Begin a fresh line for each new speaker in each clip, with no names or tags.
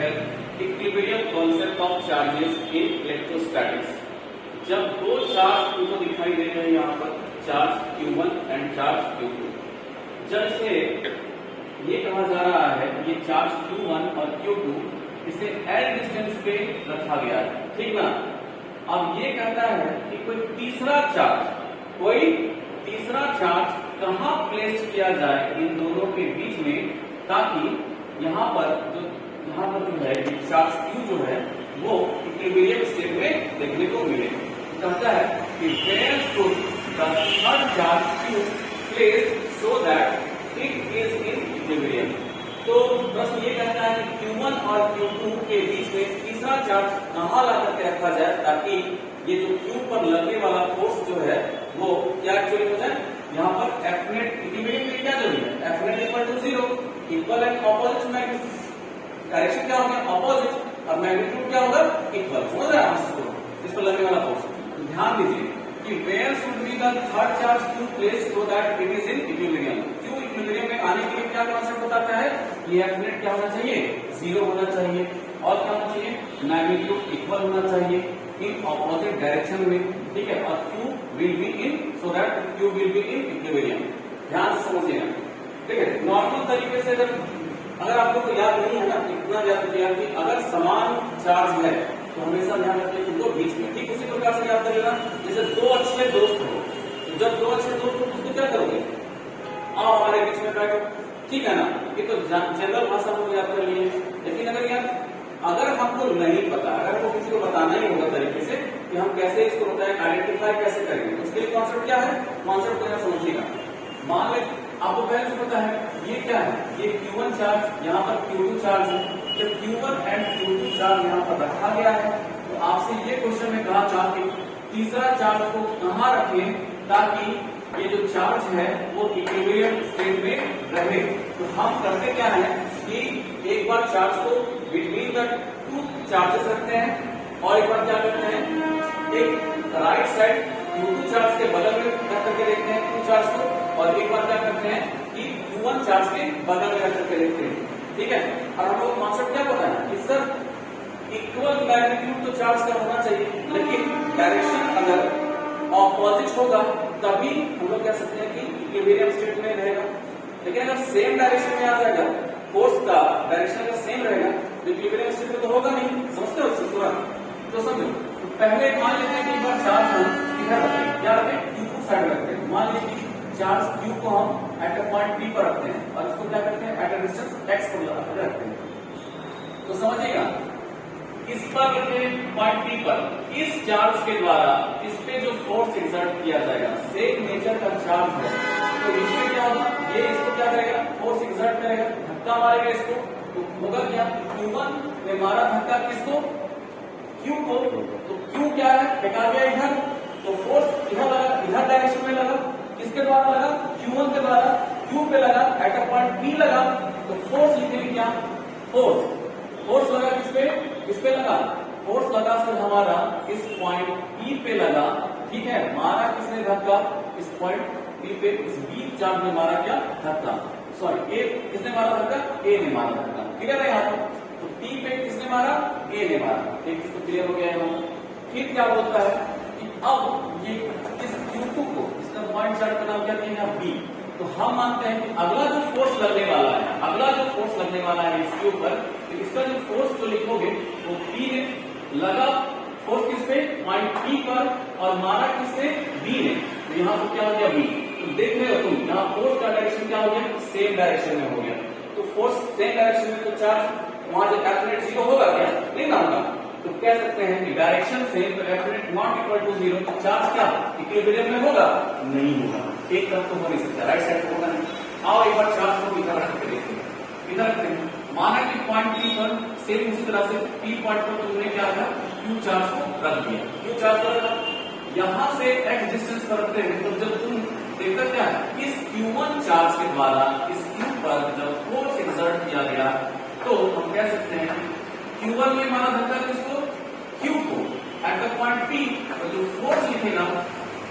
help equilibrium concept of charges in electrostatics. जब दो charge तुमको दिखाई दे रहे हैं यहाँ पर, charge Q1 and charge Q2, जब से ये कहा जा रहा है ये चार्ज Q1 और Q2 इसे L डिस्टेंस पे रखा गया है, ठीक ना। अब ये कहता है कि कोई तीसरा चार्ज कहाँ प्लेस किया जाए इन दोनों के बीच में, ताकि यहाँ पर जो है चार्ज Q जो है वो इक्विलिब्रियम स्टेट में देखने को मिले। कहता है कि where should the third charge Q placed so that it is in equilibrium। तो प्रश्न ये कहता है कि Q1 और Q2 के बीच में तीसरा चार्ज कहाँ ला करके रखा जाए, ताकि ये जो Q पर लगने वाला फोर्स जो है वो क्या एक्चुअली हो जाए। यहाँ पर F नेट इक्विलिब्रियम में क्या जरूरी है, F net equal to 0, equal and opposite magnitude, direction क्या होगा ऑपोजिट और मैग्नीट्यूड क्या होगा इक्वल। समझ रहे हैं इसको, इस पर लगने वाला फोर्स। तो ध्यान दीजिए कि where should be the third charge Q placed so that it is in equilibrium। Q equilibrium में आने के लिए क्या कॉन्सेप्ट बताता है, ये F नेट क्या होना चाहिए 0 होना चाहिए, और क्या होना चाहिए मैग्नीट्यूड इक्वल होना चाहिए इन ऑपोजिट डायरेक्शन में, ठीक है, और Q will be in so that Q will be in equilibrium। ध्यान से समझिएगा, ठीक है। नॉर्मल तरीके से अगर आपको तो याद नहीं है ना, इतना याद किया कि अगर समान चार्ज है तो हमेशा ध्यान रखिए कि दो बीच में, ठीक उसी प्रकार से याद करिएगा। जैसे दो अच्छे दोस्त हो, तो जब दो अच्छे दोस्त हो उसको क्या करोगे, आओ हमारे बीच में बैठो, ठीक है ना। ये तो जनरल भाषा में याद कर लिए। लेकिन अगर हमको नहीं पता, अगर वो किसी को बताना ही होगा तरीके से कि हम कैसे इसको बताएं, आइडेंटिफाई कैसे करेंगे, तो उसके लिए कॉन्सेप्ट क्या है, कॉन्सेप्ट को यहाँ समझिएगा। मान ले आपको पहले से पता है ये क्या है, ये Q1 चार्ज, यहाँ पर Q2 चार्ज है। जब Q1 एंड Q2 चार्ज यहाँ पर रखा गया है तो आपसे ये क्वेश्चन में कहा था कि तीसरा चार्ज को कहाँ रखें ताकि ये जो चार्ज है वो इक्विलिब्रियम स्टेट में रहे। तो हम करते क्या है कि एक बार चार्ज को बिटवीन द टू चार्जेस रखते हैं, और एक बार क्या करते हैं एक राइट साइड Q2 चार्ज के बगल में रख करके देखते हैं Q चार्ज को, और एक बार क्या करते हैं कि Q1 चार्ज के बगल में रख करके देखते हैं, ठीक है। और हम लोग कॉन्सेप्ट क्या पता है कि सर इक्वल मैग्नीट्यूड तो चार्ज का होना चाहिए, लेकिन डायरेक्शन अगर ऑपोजिट होगा तभी हम लोग कह सकते हैं कि इक्विलिब्रियम स्टेट में रहेगा। लेकिन अगर सेम डायरेक्शन में आ जाएगा, फोर्स का डायरेक्शन अगर सेम रहेगा तो इक्विलिब्रियम स्टेट में तो होगा नहीं। समझते हो इसको थोड़ा, तो समझो। तो पहले मान लेते हैं कि एक बार चार्ज हम इधर रखें, क्या रखें Q2 साइड रखते हैं। मान लीजिए कि चार्ज Q को हम एट अ पॉइंट P पर रखते हैं और इसको क्या करते हैं एट अ डिस्टेंस x पर रखते हैं। तो समझिएगा इस पर रखते हैं पॉइंट P पर, इस चार्ज के द्वारा इस पे जो फोर्स एक्सर्ट किया जाएगा, सेम नेचर का चार्ज है, तो इसमें क्या होगा, ये इसको क्या करेगा फोर्स एक्सर्ट करेगा, धक्का मारेगा इसको, तो होगा क्या Q1 ने मारा धक्का किसको Q को, तो Q क्या है फेंका गया इधर, तो फोर्स इधर लगा, इधर डायरेक्शन में लगा, किसके द्वारा लगा Q1 के द्वारा, Q पे लगा एट अ पॉइंट P लगा, तो फोर्स लिखेंगे क्या फोर्स लगा किस पे लगा, फोर्स लगा सर हमारा इस पॉइंट P पे लगा, ठीक है। मारा किसने धक्का इस पॉइंट P पे, इस B चार्ज ने मारा क्या धक्का, सॉरी A किसने मारा धक्का, A ने मारा धक्का, ठीक है ना। यहाँ पर तो P पे किसने मारा, A ने मारा, एक चीज तो क्लियर हो गया है। फिर क्या बोलता है कि अब ये इस Q2 को, इसका पॉइंट चार्ज का नाम क्या है B, तो हम मानते हैं कि अगला जो फोर्स लगने वाला है इसके ऊपर, तो इसका जो फोर्स जो लिखोगे वो P ने लगा, फोर्स किस पे पॉइंट P पर, और मारा किसने B ने, तो यहाँ पर क्या हो गया B। तो देख रहे हो तुम यहाँ फोर्स का डायरेक्शन क्या हो गया, सेम डायरेक्शन में हो गया। तो फोर्स सेम डायरेक्शन में, तो चार्ज वहां जो F नेट 0 होगा क्या, नहीं ना होगा। तो कह सकते हैं कि डायरेक्शन सेम, तो F net not equal to 0, तो चार्ज क्या इक्विलिब्रियम में होगा, नहीं होगा, एक तरफ तो हो नहीं सकता, राइट साइड होगा नहीं। आओ एक बार चार्ज को इधर रख के देखते हैं, इधर रखते हैं। माना कि पॉइंट P पर सेम उसी तरह से P पॉइंट पर तुमने क्या था Q चार्ज को रख दिया, Q चार्ज को रखा, यहाँ से x डिस्टेंस पर रखते हैं। तो जब तुम देखते क्या है इस Q1 चार्ज के द्वारा इस Q पर जब फोर्स एक्सर्ट किया गया, तो हम कह सकते हैं Q1 में मारा धक्का किसको, Q को एट द पॉइंट P, तो जो फोर्स लिखेगा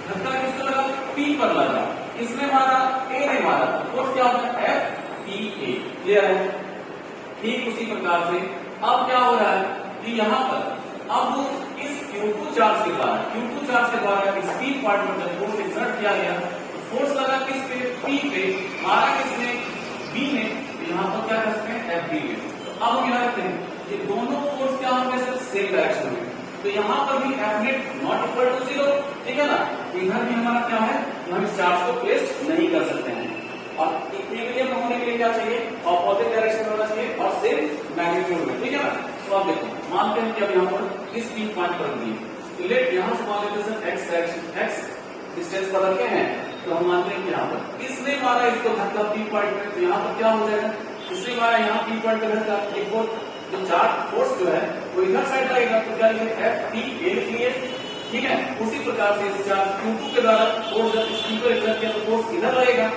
धक्का किसको लगा, P पर लगा, किसने मारा, A ने मारा, फोर्स क्या होगा FPA, क्लियर है। ठीक उसी प्रकार से अब क्या हो रहा है कि यहाँ पर अब इस Q2 चार्ज के द्वारा इस P पार्ट पर जब फोर्स एक्सर्ट किया गया, फोर्स लगा किस पे, P पे, मारा किसने, B ने, यहाँ पर क्या कर सकते हैं, FB में। तो अब हम यहाँ रखते हैं कि दोनों फोर्स क्या होंगे सर, सेम डायरेक्शन में, तो यहाँ पर भी F net not equal to 0, ठीक है ना। इधर भी हमारा क्या है कि हम इस चार्ज को प्लेस नहीं कर सकते हैं, और इक्विलिब्रियम होने के लिए क्या चाहिए, ऑपोजिट डायरेक्शन होना चाहिए और सेम मैग्नीट्यूड में, ठीक है ना। तो आप देखो, मानते हैं कि अब यहाँ पर इस P पॉइंट पर दिए, लेट यहाँ से मान लेते हैं sir x direction, x distance पर रखे हैं, तो हम मानते हैं कि यहाँ पर इसने मारा इसको धक्का P पॉइंट पे, तो यहाँ पर क्या हो जाएगा, इसने मारा यहाँ P पॉइंट पे धक्का, एक जो चार्ज फोर्स जो है वो इधर साइड लगेगा, तो क्या लिखेंगे, FP लिख लिए, ठीक है। उसी प्रकार से इस चार्ज Q2 के द्वारा फोर्स जब इस P पर एक्सर्ट किया तो फोर्स इधर लगेगा,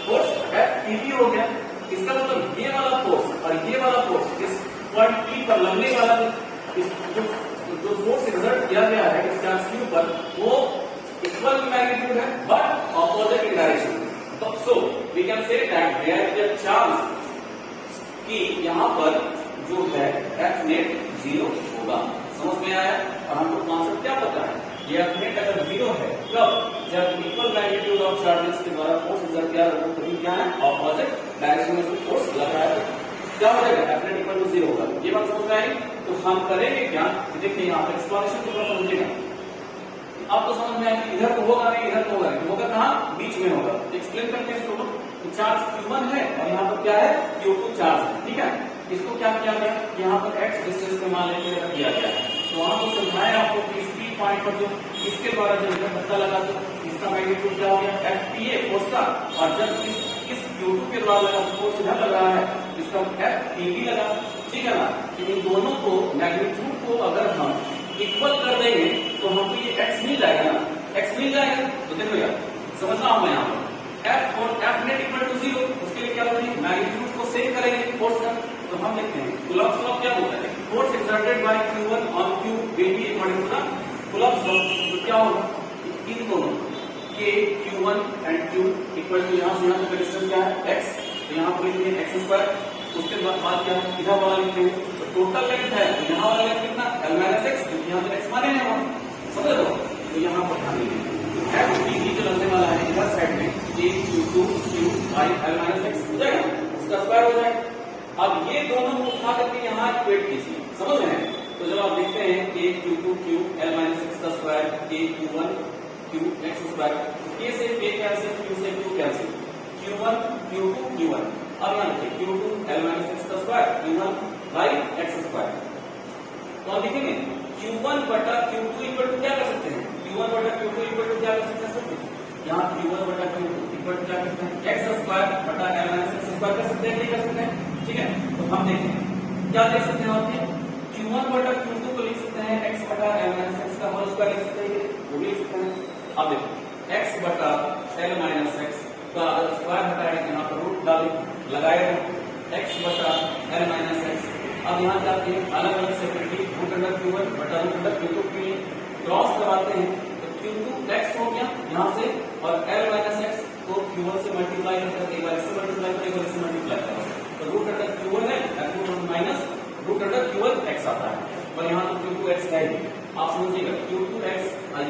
फोर्स FPP हो गया। इसका मतलब ये वाला फोर्स और ये वाला फोर्स इस पॉइंट P पर लगने वाला जो फोर्स एक्सर्ट किया गया है इस चार्ज Q पर, वो इक्वल मैग्नीट्यूड है but opposite in direction. So we can say that there is a chance कि यहाँ पर जो है F net 0 होगा। समझ में आया? और हमको कॉन्सेप्ट क्या पता है, ये F net अगर 0 है कब, जब इक्वल मैग्नीट्यूड ऑफ चार्जेस के द्वारा फोर्स एक्सर्ट किया जाता है, तभी क्या है, ऑपोजिट डायरेक्शन में फोर्स लग रहा है, क्या हो जाएगा, F net इक्वल टू 0 होगा। ये बात समझ में आई? तो हम करेंगे क्या, देखिए यहाँ पर एक्सप्लेनेशन को समझिएगा। अब तो समझ में आया कि इधर तो होगा नहीं, इधर तो होगा नहीं, होगा कहाँ, बीच में होगा। एक्सप्लेन करते हैं इसको। चार्ज Q1 है और यहाँ पर क्या है, Q2 चार्ज है, ठीक है। इसको क्या किया गया, यहाँ पर x डिस्टेंस पे मान लेके किया गया है, तो वहां को समझाया आपको कि इस P पॉइंट पर जो इसके द्वारा जो इधर धक्का लगा तो इसका मैग्नीट्यूड क्या हो गया, FPA फोर्स का, और जब इस Q2 के द्वारा लगा फोर्स इधर लग रहा है, इसका FPB लगा, ठीक है ना। इन दोनों को मैग्नीट्यूड को अगर हम इक्वल कर देंगे तो हमको ये x मिल जाएगा ना, x मिल जाएगा। तो देखो यार, समझना होगा यहाँ पर F और F net इक्वल टू 0, उसके लिए क्या होगा, मैग्नीट्यूड को सेम करेंगे फोर्स का। तो हम देखते हैं कूलॉम्स लॉ क्या होता है, force exerted by Q1 on Q will be according to the Coulomb's law. तो क्या होगा, इन दोनों के Q1 and Q equal to यहाँ से यहाँ तक डिस्टेंस क्या है, x, तो यहाँ पर लिखते हैं x², उसके बाद क्या है, इधर वाला लिखते हैं, तो टोटल लेंथ है, तो यहाँ वाला लेंथ कितना, l - x, क्योंकि यहाँ पर x माने हैं हम, समझ लो। तो यहाँ पर ध्यान दीजिए FPB जो लगने वाला है इधर साइड में, Q by l - x हो जाएगा, उसका स्क्वायर हो जाएगा। अब ये दोनों को उठा करके यहाँ इक्वेट कीजिए, समझ रहे हैं। तो जब आप देखते हैं कि Q2 Q l - x का square, Q1 Q x², K से K कैंसिल, Q से Q cancel, Q1 Q2 Q1। अब यहाँ देखिए Q2 l - x का स्क्वायर, Q1 by x²। तो आप देखेंगे Q1 बटा Q2 इक्वल टू क्या कर सकते हैं, Q1 बटा Q2 इक्वल टू क्या कर सकते हैं सर, यहाँ Q1 बटा Q2 इक्वल टू क्या कर सकते हैं, x² बटा l - x² कर सकते हैं, नहीं कर सकते हैं, ठीक है। तो हम देखते हैं क्या देख सकते हैं, आप Q1 बटा Q2 को लिख सकते हैं x बटा l - x का होल स्क्वायर लिख सकते हैं, वो भी लिख सकते हैं। अब देखो x बटा l - x का स्क्वायर हटाया, यहाँ पर रूट डाल लगाया, x बटा l - x। अब यहाँ जाते हैं अलग अलग सेपरेटली, √Q1 बटा √Q2 के लिए क्रॉस करवाते हैं, तो Q2 x हो गया यहाँ से, और l - x को Q1 से मल्टीप्लाई करके एक बार इससे मल्टीप्लाई करके एक बार इससे मल्टीप्लाई करो, तो √Q1 है माइनस √Q1 x आता है, और यहाँ तो Q2 x है ही। आप समझिएगा Q2 x,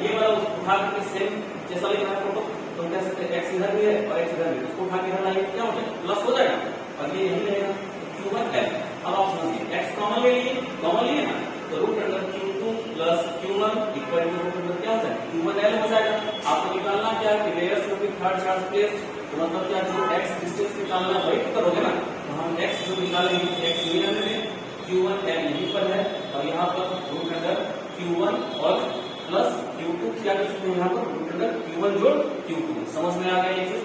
ये वाला उठा करके सेम जैसा लिखना है फोटो, तो कह सकते हैं x इधर भी है और x इधर भी, उसको उठा के इधर लाइए, क्या हो जाएगा, प्लस हो जाएगा, और ये यही रहेगा Q1 l। अब आप समझिए x कॉमन ले लिए, कॉमन लिए ना, तो √Q2 plus Q1 equal to क्या हो जाएगा, Q1 l हो जाएगा। आपको निकालना क्या है कि there's to be third charge place, तो मतलब क्या, जो x डिस्टेंस निकालना है वही तो करोगे ना, तो हम x जो निकालेंगे, x मिनट में Q1 l यहीं पर है, और यहाँ पर √Q1 और प्लस Q2 क्या कर सकते हैं, यहाँ पर √Q1 जोड़ Q2। समझ में आ गया ये चीज?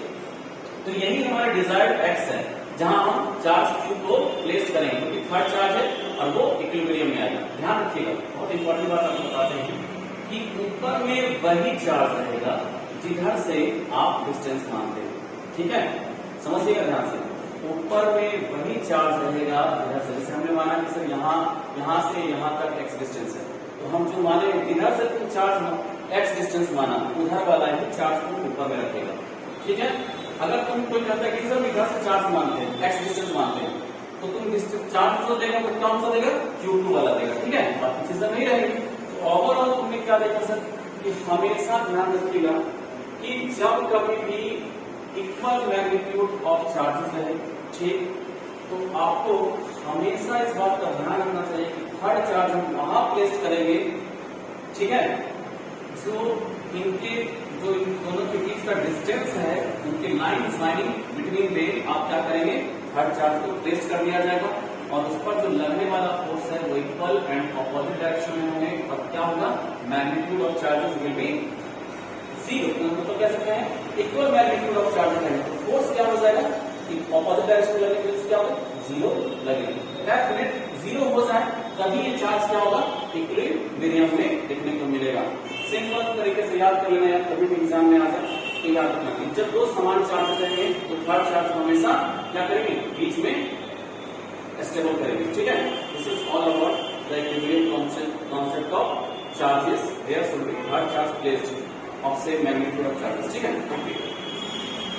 तो यही हमारा डिजायर्ड x है, जहां हम चार्ज Q को प्लेस करेंगे, क्योंकि थर्ड चार्ज है और वो इक्विलिब्रियम में आएगा। ध्यान रखिएगा, बहुत इंपॉर्टेंट बात आपको बताते हैं कि ऊपर में वही चार्ज रहेगा जिधर से आप डिस्टेंस मानते हैं, ठीक है, समझिएगा ध्यान से। ऊपर में वही चार्ज रहेगा जिधर से, जैसे हमने माना कि सर यहाँ से यहाँ तक x डिस्टेंस है, तो हम जो माने जिधर से तुम चार्ज x डिस्टेंस माना, उधर वाला ही चार्ज को ऊपर में रखेगा, ठीक है। अगर तुम कोई कहता है कि सर इधर से चार्ज मानते हैं, x डिस्टेंस मानते हैं, तो तुम चार्ज जो देगा वो कौन सा देगा, Q2 वाला देगा, ठीक है, बाकी चीजें नहीं रहेगी। तो ओवरऑल तुमने क्या देखा सर कि हमेशा ध्यान रखिएगा कि जब कभी भी इक्वल मैग्नीट्यूड ऑफ चार्जेस रहे, ठीक, तो आपको हमेशा इस बात का ध्यान रखना चाहिए कि थर्ड चार्ज हम वहां प्लेस करेंगे, ठीक है, जो इनके जो इन दोनों के बीच का डिस्टेंस है, उनके लाइन ज्वाइनिंग बिटवीन देम आप क्या करेंगे, थर्ड चार्ज को प्लेस कर दिया जाएगा और उस पर जो लगने वाला फोर्स है वो इक्वल एंड ऑपोजिट डायरेक्शन में होंगे और क्या होगा, magnitude of charges will be zero. तो कह सकते हैं इक्वल मैग्नीट्यूड ऑफ चार्जेस है तो फोर्स क्या हो जाएगा, ऑपोजिट डायरेक्शन में लगने के क्या होगा, जीरो लगेगा। डेफिनेट जीरो हो जाए तभी ये चार्ज क्या होगा, इक्विलिब्रियम में देखने को मिलेगा। सिंपल तरीके से याद कर लेना यार, कभी भी एग्जाम में आ जाए तो याद रखना कि जब दो समान चार्ज रहेंगे तो थर्ड चार्ज हमेशा क्या करेंगे, बीच में स्टेबल करेंगे, ठीक है। This is all about the equilibrium concept of charges, there should be third charge placed of same magnitude of charges, ठीक है। ओके।